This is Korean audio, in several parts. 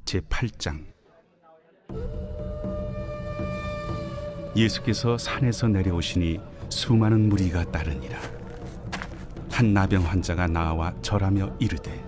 제8장. 예수께서 산에서 내려오시니 수많은 무리가 따르니라. 한 나병 환자가 나와 절하며 이르되,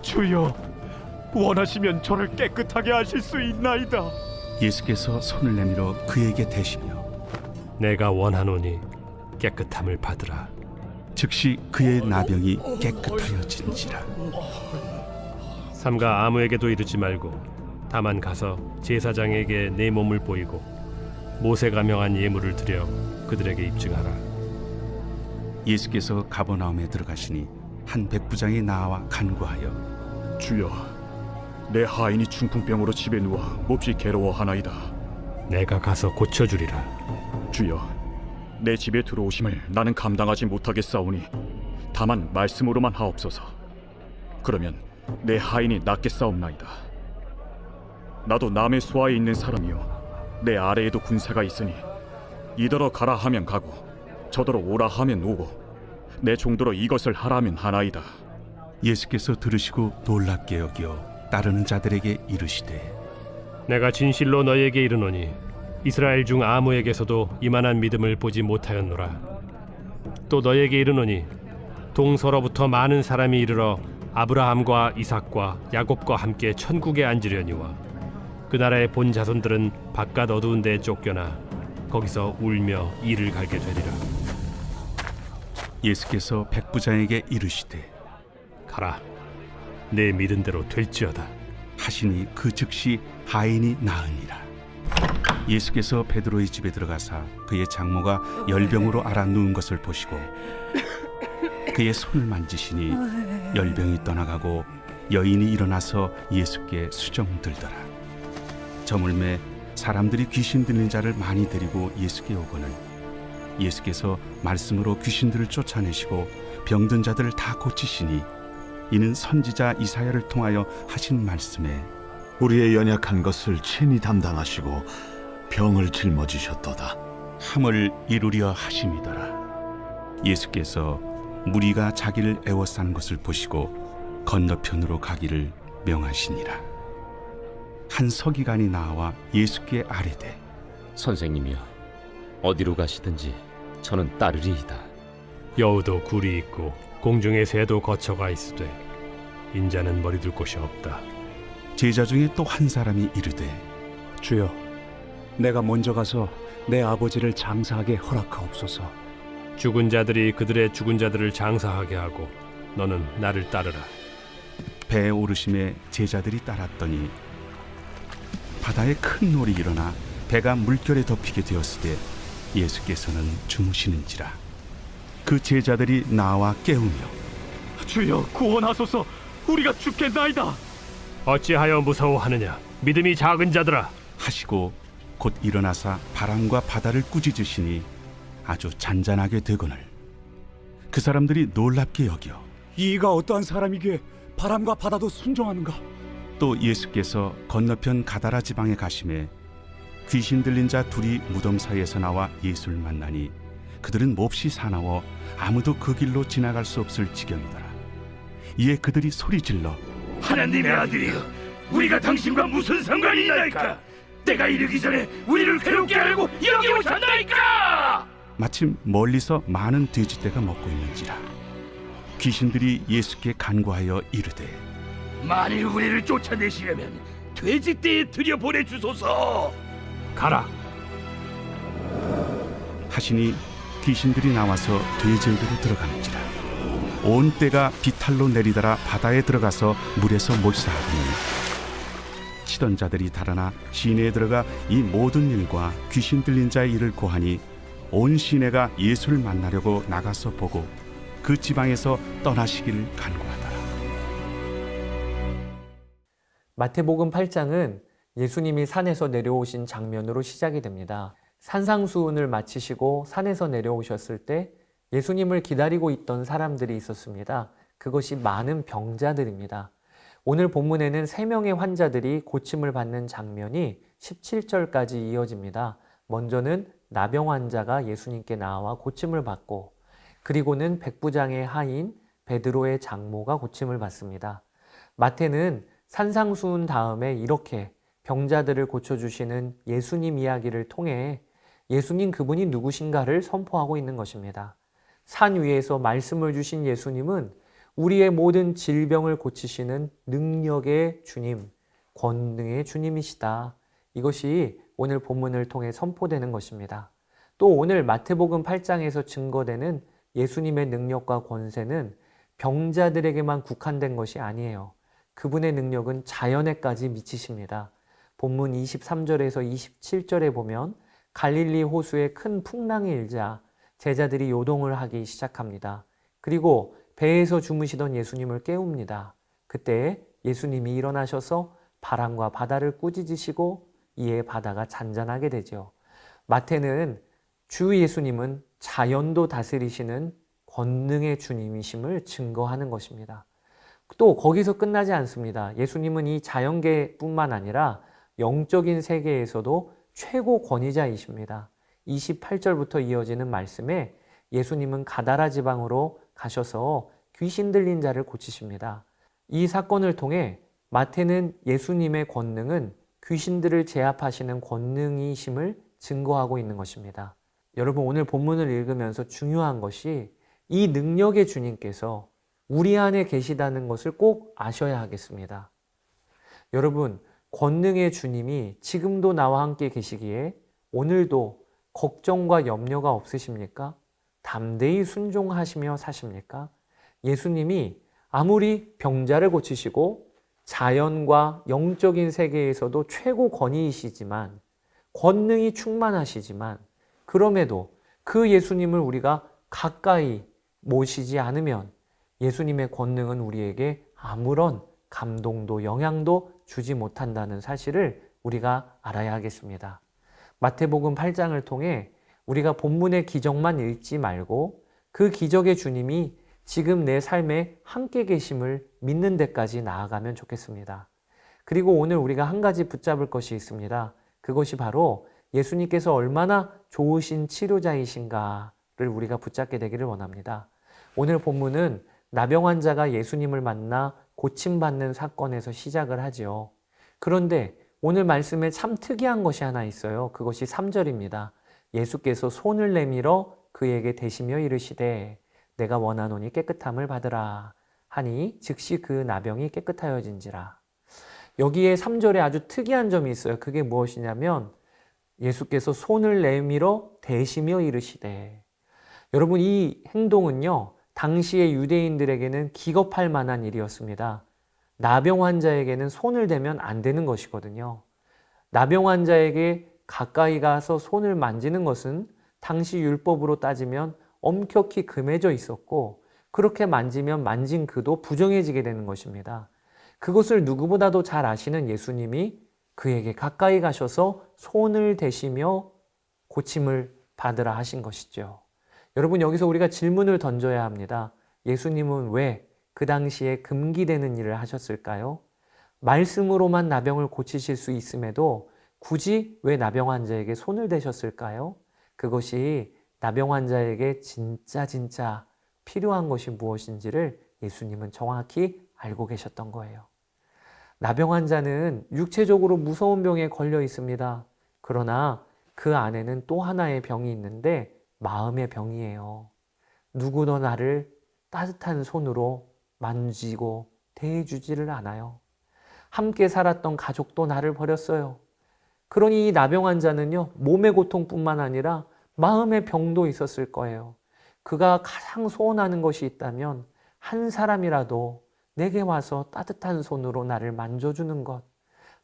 주여, 원하시면 저를 깨끗하게 하실 수 있나이다. 예수께서 손을 내밀어 그에게 대시며 내가 원하노니 깨끗함을 받으라. 즉시 그의 나병이 깨끗하여진지라. 삼가 아무에게도 이르지 말고 다만 가서 제사장에게 내 몸을 보이고 모세가 명한 예물을 드려 그들에게 입증하라. 예수께서 가버나움에 들어가시니 한 백부장이 나와 간구하여, 주여, 내 하인이 중풍병으로 집에 누워 몹시 괴로워하나이다. 내가 가서 고쳐주리라. 주여, 내 집에 들어오심을 나는 감당하지 못하겠사오니 다만 말씀으로만 하옵소서. 그러면 내 하인이 낫겠사옵나이다. 나도 남의 수하에 있는 사람이요, 내 아래에도 군사가 있으니 이더러 가라 하면 가고 저더러 오라 하면 오고 내 종도로 이것을 하라면 하나이다. 예수께서 들으시고 놀랍게 여겨 따르는 자들에게 이르시되, 내가 진실로 너희에게 이르노니 이스라엘 중 아무에게서도 이만한 믿음을 보지 못하였노라. 또 너희에게 이르노니 동서로부터 많은 사람이 이르러 아브라함과 이삭과 야곱과 함께 천국에 앉으려니와 그 나라의 본 자손들은 바깥 어두운 데에 쫓겨나 거기서 울며 이를 갈게 되리라. 예수께서 백부장에게 이르시되, 가라, 내 믿은 대로 될지어다 하시니 그 즉시 하인이 나으니라. 예수께서 베드로의 집에 들어가사 그의 장모가 열병으로 앓아 누운 것을 보시고 그의 손을 만지시니 열병이 떠나가고 여인이 일어나서 예수께 수정들더라. 저물매 사람들이 귀신 들린 자를 많이 데리고 예수께 오거늘 예수께서 말씀으로 귀신들을 쫓아내시고 병든 자들을 다 고치시니 이는 선지자 이사야를 통하여 하신 말씀에 우리의 연약한 것을 친히 담당하시고 병을 짊어지셨도다 함을 이루려 하심이더라. 예수께서 무리가 자기를 애워싸는 것을 보시고 건너편으로 가기를 명하시니라. 한 서기관이 나와 예수께 아뢰되, 선생님이여, 어디로 가시든지 저는 따르리이다. 여우도 굴이 있고 공중의 새도 거처가 있으되 인자는 머리둘 곳이 없다. 제자 중에 또 한 사람이 이르되, 주여, 내가 먼저 가서 내 아버지를 장사하게 허락하옵소서. 죽은 자들이 그들의 죽은 자들을 장사하게 하고 너는 나를 따르라. 배에 오르심에 제자들이 따랐더니 바다에 큰 놀이 일어나 배가 물결에 덮이게 되었을 때 예수께서는 주무시는지라. 그 제자들이 나와 깨우며, 주여, 구원하소서. 우리가 죽겠나이다. 어찌하여 무서워하느냐, 믿음이 작은 자들아. 하시고 곧 일어나사 바람과 바다를 꾸짖으시니 아주 잔잔하게 되거늘 그 사람들이 놀랍게 여겨 이가 어떠한 사람이기에 바람과 바다도 순종하는가? 또 예수께서 건너편 가다라 지방에 가심에 귀신 들린 자 둘이 무덤 사이에서 나와 예수를 만나니 그들은 몹시 사나워 아무도 그 길로 지나갈 수 없을 지경이더라. 이에 그들이 소리질러, 하나님의 아들이여, 우리가 당신과 무슨 상관이 있나이까? 때가 이르기 전에 우리를 괴롭게 하려고 여기 오셨나이까? 마침 멀리서 많은 돼지떼가 먹고 있는지라. 귀신들이 예수께 간구하여 이르되, 만일 우리를 쫓아내시려면 돼지떼에 들여보내주소서. 가라. 하시니 귀신들이 나와서 돼지에게로 들어가는지라. 온 떼가 비탈로 내리더라 바다에 들어가서 물에서 몰사하더니 치던 자들이 달아나 시내에 들어가 이 모든 일과 귀신 들린 자의 일을 고하니 온 시내가 예수를 만나려고 나가서 보고 그 지방에서 떠나시기를 간구하더라. 마태복음 8장은 예수님이 산에서 내려오신 장면으로 시작이 됩니다. 산상수훈을 마치시고 산에서 내려오셨을 때 예수님을 기다리고 있던 사람들이 있었습니다. 그것이 많은 병자들입니다. 오늘 본문에는 3명의 환자들이 고침을 받는 장면이 17절까지 이어집니다. 먼저는 나병 환자가 예수님께 나와 고침을 받고, 그리고는 백부장의 하인 베드로의 장모가 고침을 받습니다. 마태는 산상수훈 다음에 이렇게 병자들을 고쳐주시는 예수님 이야기를 통해 예수님 그분이 누구신가를 선포하고 있는 것입니다. 산 위에서 말씀을 주신 예수님은 우리의 모든 질병을 고치시는 능력의 주님, 권능의 주님이시다. 이것이 오늘 본문을 통해 선포되는 것입니다. 또 오늘 마태복음 8장에서 증거되는 예수님의 능력과 권세는 병자들에게만 국한된 것이 아니에요. 그분의 능력은 자연에까지 미치십니다. 본문 23절에서 27절에 보면 갈릴리 호수에 큰 풍랑이 일자 제자들이 요동을 하기 시작합니다. 그리고 배에서 주무시던 예수님을 깨웁니다. 그때 예수님이 일어나셔서 바람과 바다를 꾸짖으시고 이에 바다가 잔잔하게 되죠. 마태는 주 예수님은 자연도 다스리시는 권능의 주님이심을 증거하는 것입니다. 또 거기서 끝나지 않습니다. 예수님은 이 자연계뿐만 아니라 영적인 세계에서도 최고 권위자이십니다. 28절부터 이어지는 말씀에 예수님은 가다라 지방으로 가셔서 귀신 들린 자를 고치십니다. 이 사건을 통해 마태는 예수님의 권능은 귀신들을 제압하시는 권능이심을 증거하고 있는 것입니다. 여러분 오늘 본문을 읽으면서 중요한 것이 이 능력의 주님께서 우리 안에 계시다는 것을 꼭 아셔야 하겠습니다. 여러분 권능의 주님이 지금도 나와 함께 계시기에 오늘도 걱정과 염려가 없으십니까? 담대히 순종하시며 사십니까? 예수님이 아무리 병자를 고치시고 자연과 영적인 세계에서도 최고 권위이시지만 권능이 충만하시지만 그럼에도 그 예수님을 우리가 가까이 모시지 않으면 예수님의 권능은 우리에게 아무런 감동도 영향도 주지 못한다는 사실을 우리가 알아야 하겠습니다. 마태복음 8장을 통해 우리가 본문의 기적만 읽지 말고 그 기적의 주님이 지금 내 삶에 함께 계심을 믿는 데까지 나아가면 좋겠습니다. 그리고 오늘 우리가 한 가지 붙잡을 것이 있습니다. 그것이 바로 예수님께서 얼마나 좋으신 치료자이신가를 우리가 붙잡게 되기를 원합니다. 오늘 본문은 나병 환자가 예수님을 만나 고침받는 사건에서 시작을 하죠. 그런데 오늘 말씀에 참 특이한 것이 하나 있어요. 그것이 3절입니다. 예수께서 손을 내밀어 그에게 대시며 이르시되 내가 원하노니 깨끗함을 받으라 하니 즉시 그 나병이 깨끗하여진지라. 여기에 3절에 아주 특이한 점이 있어요. 그게 무엇이냐면 예수께서 손을 내밀어 대시며 이르시되. 여러분 이 행동은요 당시의 유대인들에게는 기겁할 만한 일이었습니다. 나병 환자에게는 손을 대면 안 되는 것이거든요. 나병 환자에게 가까이 가서 손을 만지는 것은 당시 율법으로 따지면 엄격히 금해져 있었고 그렇게 만지면 만진 그도 부정해지게 되는 것입니다. 그것을 누구보다도 잘 아시는 예수님이 그에게 가까이 가셔서 손을 대시며 고침을 받으라 하신 것이죠. 여러분 여기서 우리가 질문을 던져야 합니다. 예수님은 왜 그 당시에 금기되는 일을 하셨을까요? 말씀으로만 나병을 고치실 수 있음에도 굳이 왜 나병 환자에게 손을 대셨을까요? 그것이 나병 환자에게 진짜 필요한 것이 무엇인지를 예수님은 정확히 알고 계셨던 거예요. 나병 환자는 육체적으로 무서운 병에 걸려 있습니다. 그러나 그 안에는 또 하나의 병이 있는데 마음의 병이에요. 누구도 나를 따뜻한 손으로 만지고 대해주지를 않아요. 함께 살았던 가족도 나를 버렸어요. 그러니 이 나병 환자는요, 몸의 고통뿐만 아니라 마음의 병도 있었을 거예요. 그가 가장 소원하는 것이 있다면 한 사람이라도 내게 와서 따뜻한 손으로 나를 만져주는 것,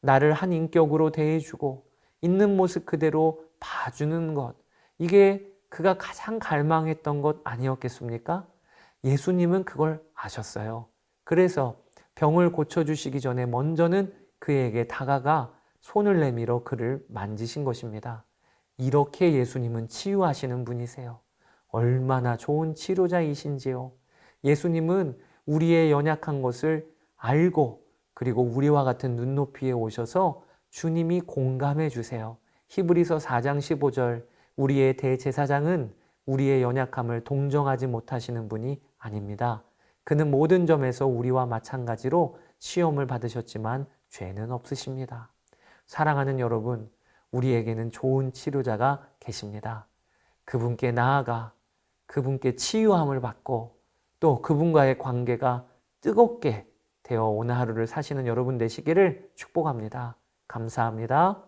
나를 한 인격으로 대해주고 있는 모습 그대로 봐주는 것, 이게 그가 가장 갈망했던 것 아니었겠습니까? 예수님은 그걸 아셨어요. 그래서 병을 고쳐주시기 전에 먼저는 그에게 다가가 손을 내밀어 그를 만지신 것입니다. 이렇게 예수님은 치유하시는 분이세요. 얼마나 좋은 치료자이신지요. 예수님은 우리의 연약한 것을 알고 그리고 우리와 같은 눈높이에 오셔서 주님이 공감해 주세요. 히브리서 4장 15절 우리의 대제사장은 우리의 연약함을 동정하지 못하시는 분이 아닙니다. 그는 모든 점에서 우리와 마찬가지로 시험을 받으셨지만 죄는 없으십니다. 사랑하는 여러분, 우리에게는 좋은 치료자가 계십니다. 그분께 나아가 그분께 치유함을 받고 또 그분과의 관계가 뜨겁게 되어 오늘 하루를 사시는 여러분 되시기를 축복합니다. 감사합니다.